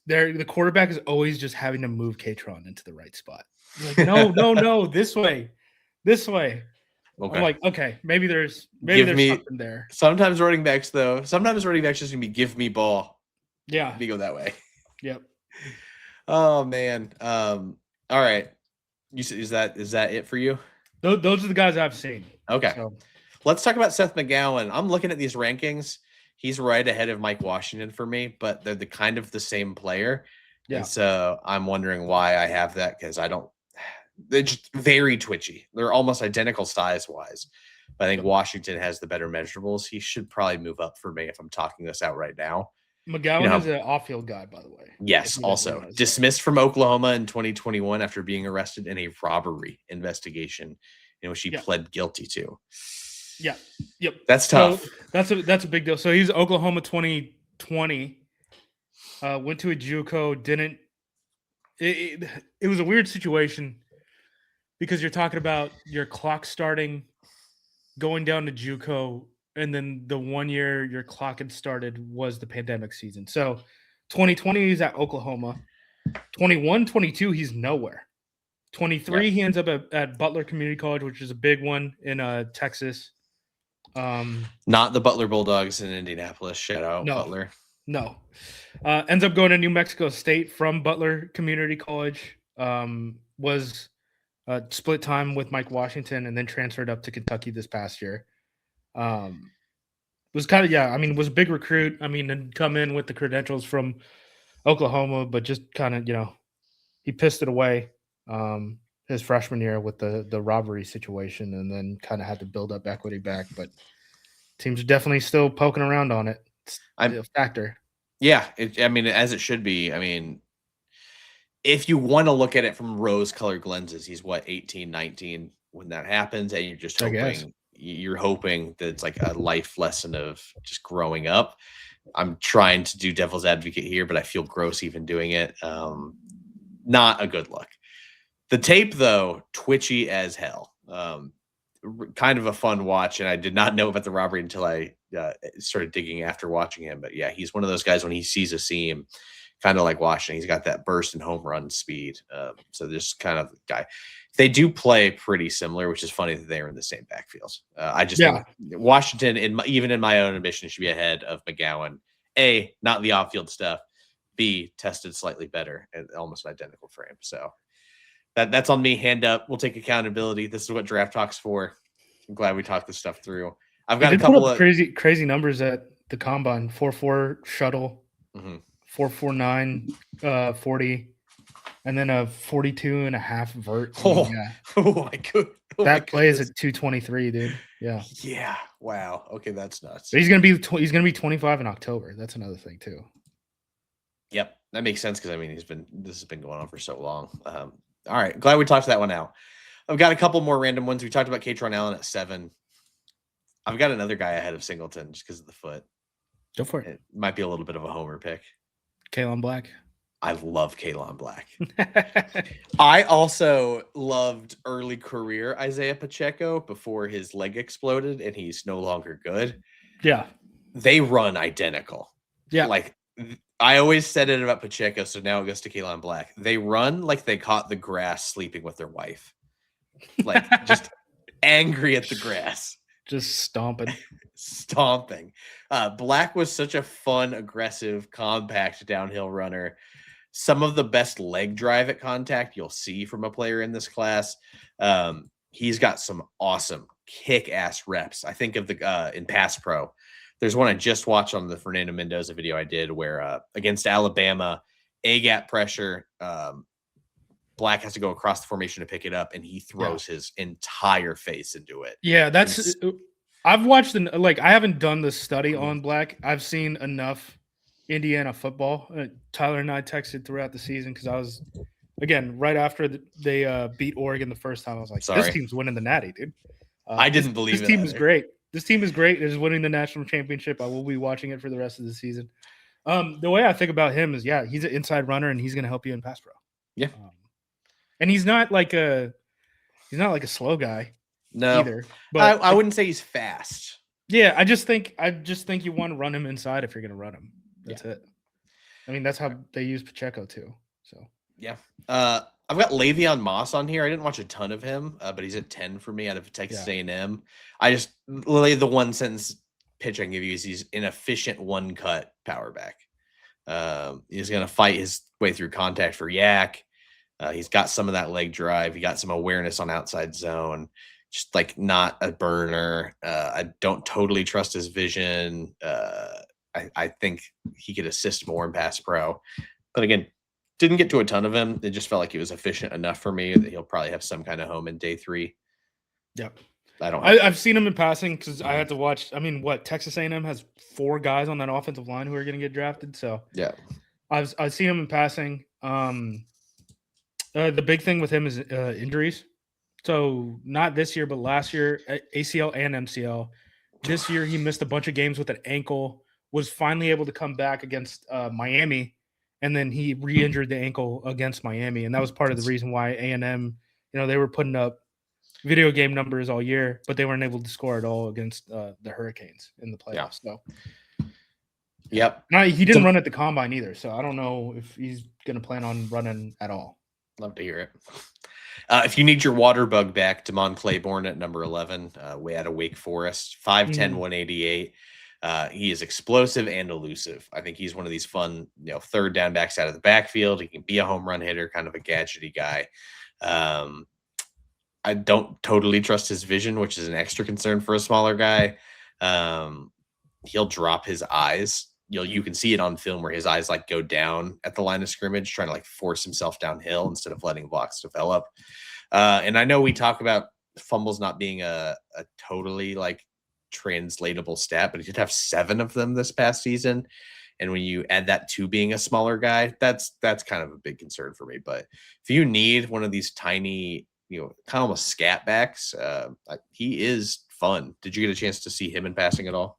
the quarterback is always just having to move Katron into the right spot. Like, no, this way. Okay. I'm like, okay, maybe there's something there. Sometimes running backs just gonna be give me ball. Yeah, we go that way. Yep. Oh man. All right. You said is that it for you? Those are the guys I've seen. Okay. So. Let's talk about Seth McGowan. I'm looking at these rankings. He's right ahead of Mike Washington for me, but they're the same player. Yeah. And so I'm wondering why I have that, because they're just very twitchy. They're almost identical size-wise. But I think Washington has the better measurables. He should probably move up for me if I'm talking this out right now. McGowan is an off-field guy, by the way. Yes, also dismissed from Oklahoma in 2021 after being arrested in a robbery investigation in which he pled guilty to. Yeah. Yep. That's tough. So that's a big deal. So he's Oklahoma 2020. Went to a JUCO. It was a weird situation because you're talking about your clock starting, going down to JUCO, and then the 1 year your clock had started was the pandemic season. So 2020 he's at Oklahoma. 21, 22 he's nowhere. 23 he ends up at Butler Community College, which is a big one in Texas. Not the Butler Bulldogs in Indianapolis. Shout out Butler. No. Ends up going to New Mexico State from Butler Community College. Was split time with Mike Washington and then transferred up to Kentucky this past year. Was kind of was a big recruit. And come in with the credentials from Oklahoma, but just kind of he pissed it away his freshman year with the robbery situation, and then kind of had to build up equity back. But teams are definitely still poking around on it. It's a factor. Yeah, as it should be. If you want to look at it from rose-colored lenses, he's 18, 19 when that happens, and you're just hoping that it's like a life lesson of just growing up. I'm trying to do devil's advocate here, but I feel gross even doing it. Not a good look. The tape, though, twitchy as hell. Kind of a fun watch, and I did not know about the robbery until I started digging after watching him. But yeah, he's one of those guys when he sees a seam, kind of like Washington, he's got that burst and home run speed. So this kind of guy. They do play pretty similar, which is funny that they're in the same backfield. I just think Washington, even in my own ambition, should be ahead of McGowan. A, not the off-field stuff. B, tested slightly better and almost an identical frame. So that's on me. Hand up. We'll take accountability. This is what Draft Talk's for. I'm glad we talked this stuff through. I've got a couple of crazy numbers at the combine. 4.4 shuttle, 4.49 40, and then a 42.5 vert. Oh my god. That play is at 223, dude. Yeah. Yeah. Wow. Okay, that's nuts. But he's gonna be 25 in October. That's another thing too. Yep, that makes sense because I mean this has been going on for so long. All right, glad we talked that one out. I've got a couple more random ones. We talked about Katron Allen at 7. I've got another guy ahead of Singleton just because of the foot. Go for it. It might be a little bit of a homer pick. Kalon Black. I love Kalon Black. I also loved early career Isaiah Pacheco before his leg exploded and he's no longer good. Yeah. They run identical. Yeah. Like I always said it about Pacheco, so now it goes to Kalon Black. They run like they caught the grass sleeping with their wife. Like just angry at the grass. Just stomping. Black was such a fun, aggressive, compact downhill runner. Some of the best leg drive at contact you'll see from a player in this class. He's got some awesome kick-ass reps. I think of the in Pass Pro. There's one I just watched on the Fernando Mendoza video I did where against Alabama, A-gap pressure, Black has to go across the formation to pick it up, and he throws his entire face into it. Yeah, that's I've watched I haven't done the study on Black. I've seen enough Indiana football. Tyler and I texted throughout the season because I was, again, right after they beat Oregon the first time, I was like, this team's winning the Natty, dude. I didn't believe this team is great. This team is great. It is winning the national championship. I will be watching it for the rest of the season. The way I think about him is, he's an inside runner, and he's going to help you in pass pro. Yeah. And he's not like a slow guy. No, either. But I wouldn't say he's fast. Yeah, I just think you want to run him inside if you're going to run him. That's it. I mean, that's how they use Pacheco too. So yeah. I've got Le'Veon Moss on here. I didn't watch a ton of him, but he's at 10 for me out of Texas A&M. I just the one sentence pitch I can give you is he's an efficient one cut power back. He's going to fight his way through contact for yak. He's got some of that leg drive. He got some awareness on outside zone. Just like not a burner. I don't totally trust his vision. I think he could assist more in pass pro. But again, didn't get to a ton of him. It just felt like he was efficient enough for me that he'll probably have some kind of home in day 3. Yep. I've seen him in passing because I had to watch. I mean, Texas A&M has 4 guys on that offensive line who are going to get drafted. So yeah, I've seen him in passing. The big thing with him is injuries. So not this year, but last year, ACL and MCL. This year, he missed a bunch of games with an ankle, was finally able to come back against Miami, and then he re-injured the ankle against Miami. And that was part of the reason why A&M, they were putting up video game numbers all year, but they weren't able to score at all against the Hurricanes in the playoffs. Yeah. So, yep. He didn't run at the combine either, so I don't know if he's going to plan on running at all. Love to hear it. If you need your water bug back, Damon Claiborne at number 11, way out of Wake Forest, 5'10", 188. He is explosive and elusive. I think he's one of these fun, third down backs out of the backfield. He can be a home run hitter, kind of a gadgety guy. I don't totally trust his vision, which is an extra concern for a smaller guy. He'll drop his eyes. You can see it on film where his eyes go down at the line of scrimmage, trying to force himself downhill instead of letting blocks develop. And I know we talk about fumbles not being a totally translatable stat, but he did have 7 of them this past season. And when you add that to being a smaller guy, that's kind of a big concern for me. But if you need one of these tiny, kind of almost scat backs, he is fun. Did you get a chance to see him in passing at all?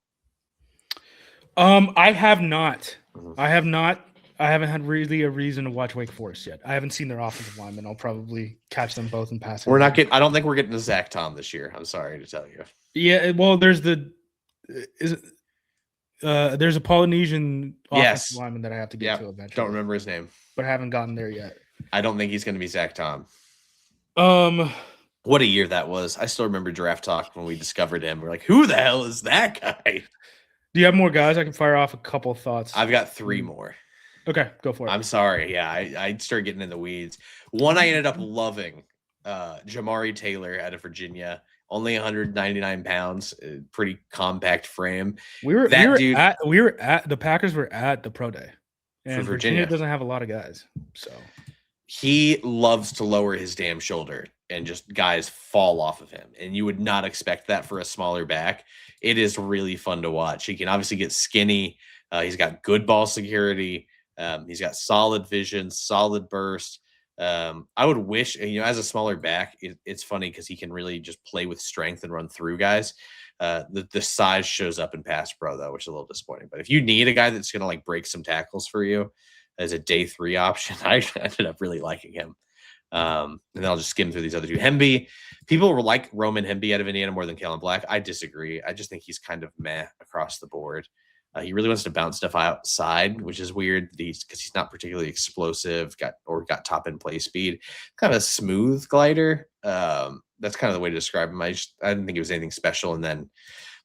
I have not. I have not. I haven't had really a reason to watch Wake Forest yet. I haven't seen their offensive linemen. I'll probably catch them both in passing. We're not getting. I don't think we're getting a Zach Tom this year. I'm sorry to tell you. Yeah, well, there's there's a Polynesian offensive lineman that I have to get to eventually. Don't remember his name, but haven't gotten there yet. I don't think he's going to be Zach Tom. What a year that was! I still remember draft talk when we discovered him. We're like, who the hell is that guy? Do you have more guys? I can fire off a couple of thoughts. I've got 3 more. Okay, go for it. I'm sorry. Yeah, I started getting in the weeds. One I ended up loving, Jamari Taylor out of Virginia. Only 199 pounds, pretty compact frame. The Packers were at the pro day, and Virginia doesn't have a lot of guys, so he loves to lower his damn shoulder and just guys fall off of him. And you would not expect that for a smaller back. It is really fun to watch. He can obviously get skinny. He's got good ball security. He's got solid vision, solid burst. I would wish, as a smaller back, it's funny because he can really just play with strength and run through guys. The size shows up in pass pro though, which is a little disappointing. But if you need a guy that's going to like break some tackles for you as a day 3 option, I ended up really liking him. And then I'll just skim through these other 2. Hemby, people were like Roman Hemby out of Indiana more than Kellen Black. I disagree. I just think he's kind of meh across the board. He really wants to bounce stuff outside, which is weird because he's not particularly explosive, got top end play speed, kind of a smooth glider. That's kind of the way to describe him. I didn't think it was anything special. And then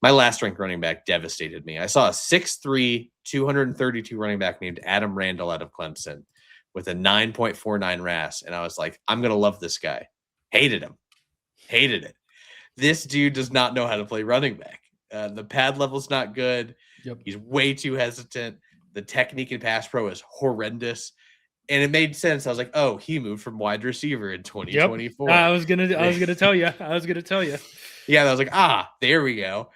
my last ranked running back devastated me. I saw a 6'3", 232 running back named Adam Randall out of Clemson with a 9.49 RAS. And I was like, I'm going to love this guy. Hated him. Hated it. This dude does not know how to play running back. The pad level's not good. Yep. He's way too hesitant. The technique in pass pro is horrendous. And it made sense. I was like, oh, he moved from wide receiver in 2024. Yep. I was gonna tell you. Yeah, I was like, there we go.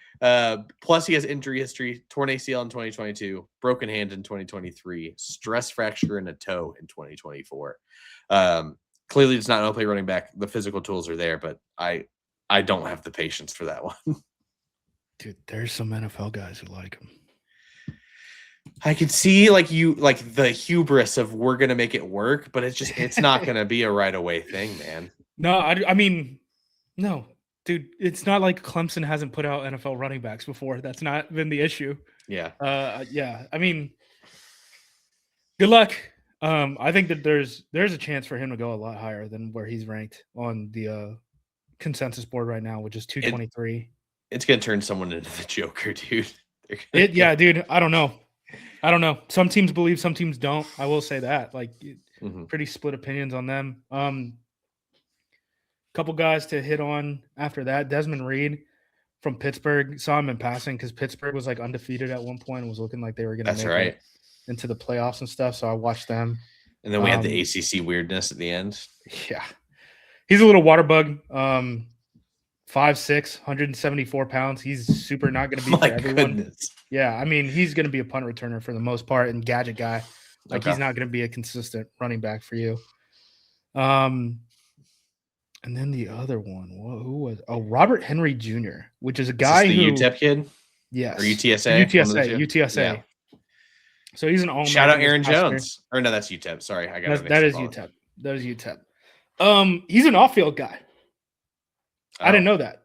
Plus, he has injury history: torn ACL in 2022, broken hand in 2023, stress fracture in a toe in 2024. Clearly, does not know how to play running back. The physical tools are there, but I don't have the patience for that one. Dude, there's some NFL guys who like him. I could see the hubris of we're gonna make it work, but it's not gonna be a right away thing, man. No, I mean, no, dude, it's not like Clemson hasn't put out NFL running backs before. That's not been the issue. Yeah. Yeah. I mean, good luck. I think that there's a chance for him to go a lot higher than where he's ranked on the consensus board right now, which is 223. It's gonna turn someone into the Joker, dude. Dude. I don't know. Some teams believe, some teams don't. I will say that. Pretty split opinions on them. Couple guys to hit on after that. Desmond Reed from Pittsburgh. Saw him in passing because Pittsburgh was like undefeated at one point and was looking like they were going to make it into the playoffs and stuff. So I watched them. And then we had the ACC weirdness at the end. Yeah. He's a little water bug. 5'6", 174 pounds. He's super not going to be for everyone. Goodness. Yeah, I mean, he's going to be a punt returner for the most part and gadget guy. He's not going to be a consistent running back for you. And then the other one, who was? Oh, Robert Henry Jr., which is a guy who UTEP kid. Yes, or UTSA. UTSA. Yeah. So he's an all. Shout out Aaron Jones. Or no, that's UTEP. Sorry, I got that is UTEP. That is UTEP. He's an off-field guy. I didn't know that.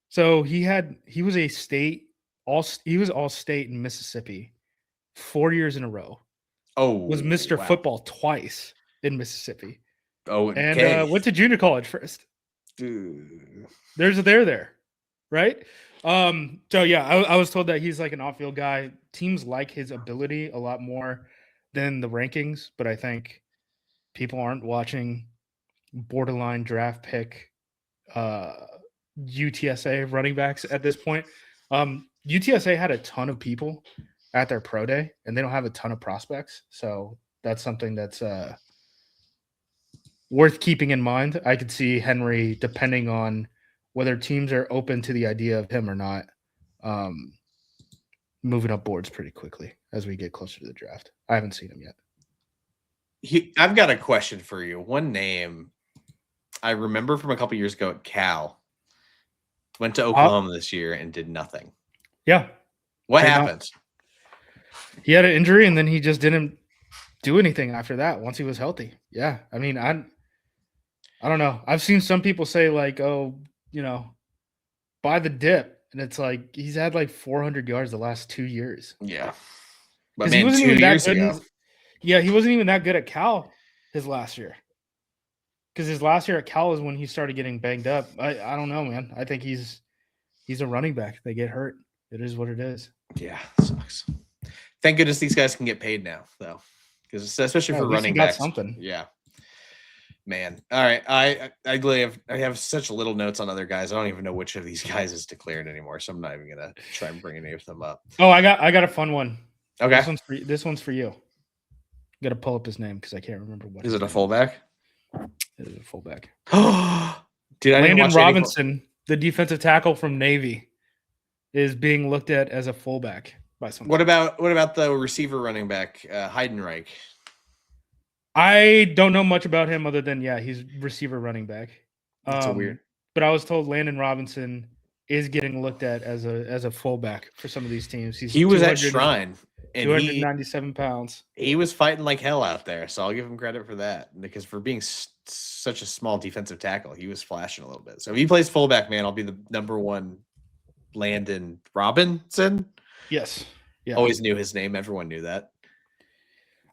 So he was all state in Mississippi 4 years in a row. Oh, was Mr. Football twice in Mississippi. Oh, and went to junior college first. Dude. There's a there, right? So yeah, I was told that he's like an off-field guy. Teams like his ability a lot more than the rankings, but I think people aren't watching borderline draft pick UTSA running backs at this point. UTSA had a ton of people at their pro day, and they don't have a ton of prospects. So that's something that's worth keeping in mind. I could see Henry, depending on whether teams are open to the idea of him or not, moving up boards pretty quickly as we get closer to the draft. I haven't seen him yet. I've got a question for you. One name I remember from a couple years ago at Cal, went to Oklahoma this year and did nothing. Yeah. What happened? He had an injury, and then he just didn't do anything after that once he was healthy. Yeah, I mean, I don't know. I've seen some people say like, oh, buy the dip, and it's like he's had like 400 yards the last 2 years. Yeah. But Because he man, wasn't 2 even that years good. ago. Yeah, he wasn't even that good at Cal his last year. Because his last year at Cal is when he started getting banged up. I don't know, man. I think he's a running back. They get hurt. It is what it is. Yeah, sucks. Thank goodness these guys can get paid now, though, because especially for running backs. Something. Yeah, man. All right, I have such little notes on other guys. I don't even know which of these guys is declared anymore, so I'm not even gonna try and bring any of them up. Oh, I got a fun one. Okay, this one's for you. Got to pull up his name because I can't remember what. Is it a fullback? It is a fullback. Dude, Landon Robinson, the defensive tackle from Navy, is being looked at as a fullback by some. What about the receiver running back, Heidenreich? I don't know much about him other than he's receiver running back. That's weird. But I was told Landon Robinson is getting looked at as a fullback for some of these teams. He was at Shrine. And 297 pounds. He was fighting like hell out there, so I'll give him credit for that. Because for being such a small defensive tackle, he was flashing a little bit. So if he plays fullback, man, I'll be the number one Landon Robinson. Yes. Yeah. Always knew his name. Everyone knew that.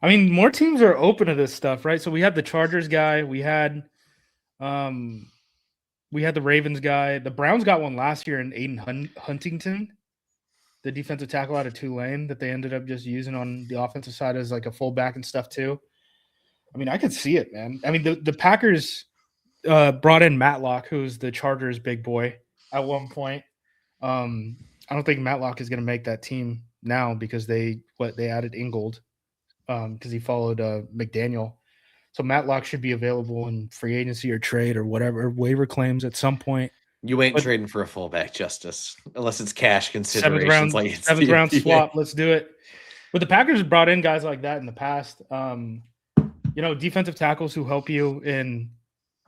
I mean, more teams are open to this stuff, right? So we had the Chargers guy. We had the Ravens guy. The Browns got one last year in Aiden Huntington, the defensive tackle out of Tulane that they ended up just using on the offensive side as like a fullback and stuff too. I mean, I could see it, man. I mean, the Packers brought in Matlock, who's the Chargers' big boy at one point. I don't think Matlock is going to make that team now because they added Ingold because he followed McDaniel. So Matlock should be available in free agency or trade or whatever waiver claims at some point. You ain't trading for a fullback, Justis, unless it's cash considerations. Seventh round swap. Let's do it. But the Packers brought in guys like that in the past. Defensive tackles who help you in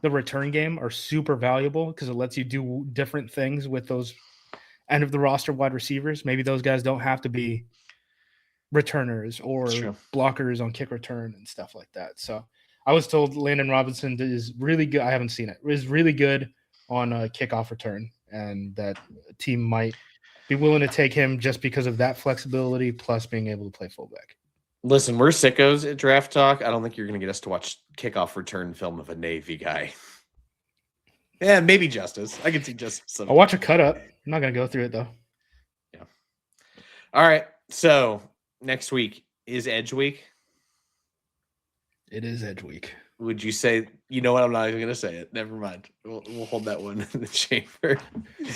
the return game are super valuable because it lets you do different things with those end of the roster wide receivers. Maybe those guys don't have to be returners or blockers on kick return and stuff like that. So I was told Landon Robinson is really good. I haven't seen it. Is really good on a kickoff return, and that a team might be willing to take him just because of that flexibility plus being able to play fullback. Listen, we're sickos at Draft Talk. I don't think you're going to get us to watch kickoff return film of a Navy guy. Yeah, maybe Justis. I can see Justis. I'll watch a cut up. I'm not going to go through it though. Yeah. All right. So next week is Edge Week. It is Edge Week. Would you say, you know what? I'm not even going to say it. Never mind. We'll hold that one in the chamber. You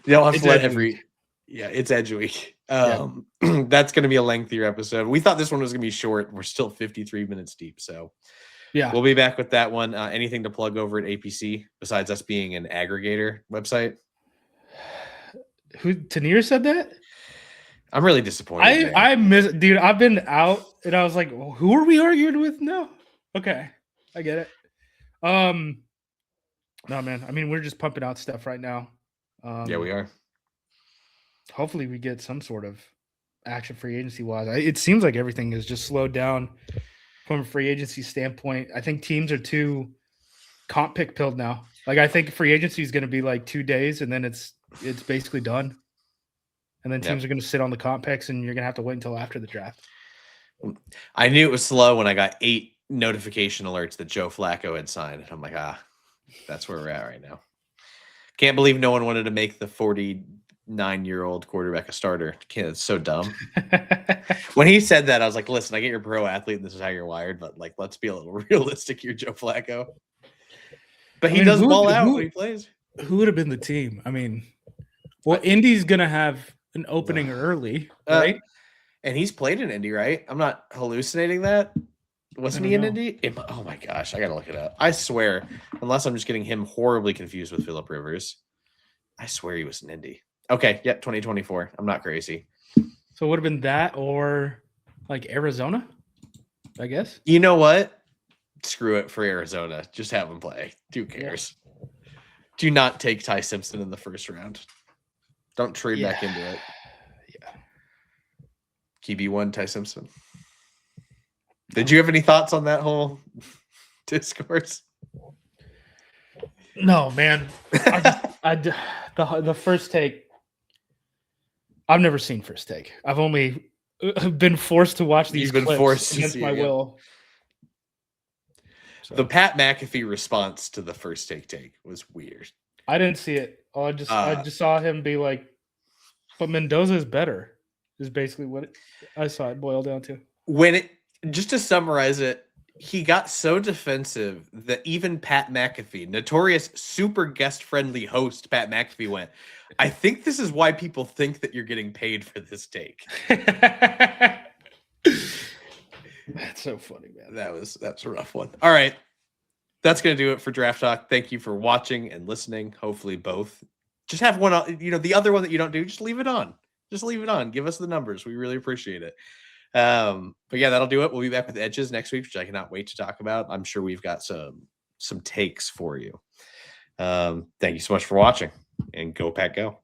don't have to let every. Yeah, it's Edge Week. That's going to be a lengthier episode. We thought this one was going to be short. We're still 53 minutes deep. So yeah, we'll be back with that one. Anything to plug over at APC besides us being an aggregator website? Who Tanier said that? I'm really disappointed. I miss, dude. I've been out and I was like, who are we arguing with? No. Okay. I get it. No, man. I mean, we're just pumping out stuff right now. Yeah, we are. Hopefully we get some sort of action free agency wise. It seems like everything is just slowed down from a free agency standpoint. I think teams are too comp pick pilled now. Like I think free agency is going to be like 2 days and then it's basically done. And then teams are going to sit on the comp picks and you're going to have to wait until after the draft. I knew it was slow when I got 8 notification alerts that Joe Flacco had signed. And I'm like, that's where we're at right now. Can't believe no one wanted to make the 49-year-old quarterback a starter. It's so dumb. When he said that, I was like, listen, I get you're a pro athlete and this is how you're wired, but like, let's be a little realistic here, Joe Flacco. But he does ball out when he plays. Who would have been the team? I mean, well, Indy's going to have an opening early, right? And he's played in Indy, right? I'm not hallucinating that. Wasn't he in Indy? Oh my gosh, I gotta look it up. I swear, unless I'm just getting him horribly confused with Phillip Rivers, I swear he was in Indy. Okay, yeah, 2024. I'm not crazy. So it would have been that or like Arizona, I guess. You know what? Screw it for Arizona. Just have him play. Who cares? Yeah. Do not take Ty Simpson in the first round. Don't trade back into it. Yeah. QB1 Ty Simpson. Did you have any thoughts on that whole discourse? No, man. The First Take. I've never seen First Take. I've only been forced to watch these clips against my will. So. The Pat McAfee response to the First Take was weird. I didn't see it. I just saw him be like, "But Mendoza is better." Is basically what I saw it boil down to. Just to summarize it, he got so defensive that even Pat McAfee, notorious super guest-friendly host Pat McAfee, went, "I think this is why people think that you're getting paid for this take." That's so funny, man. That's a rough one. All right. That's going to do it for Draft Talk. Thank you for watching and listening. Hopefully both. Just have one, the other one that you don't do, just leave it on. Just leave it on. Give us the numbers. We really appreciate it. But yeah, that'll do it. We'll be back with Edges next week, which I cannot wait to talk about. I'm sure we've got some takes for you. Thank you so much for watching, and go Pack Go.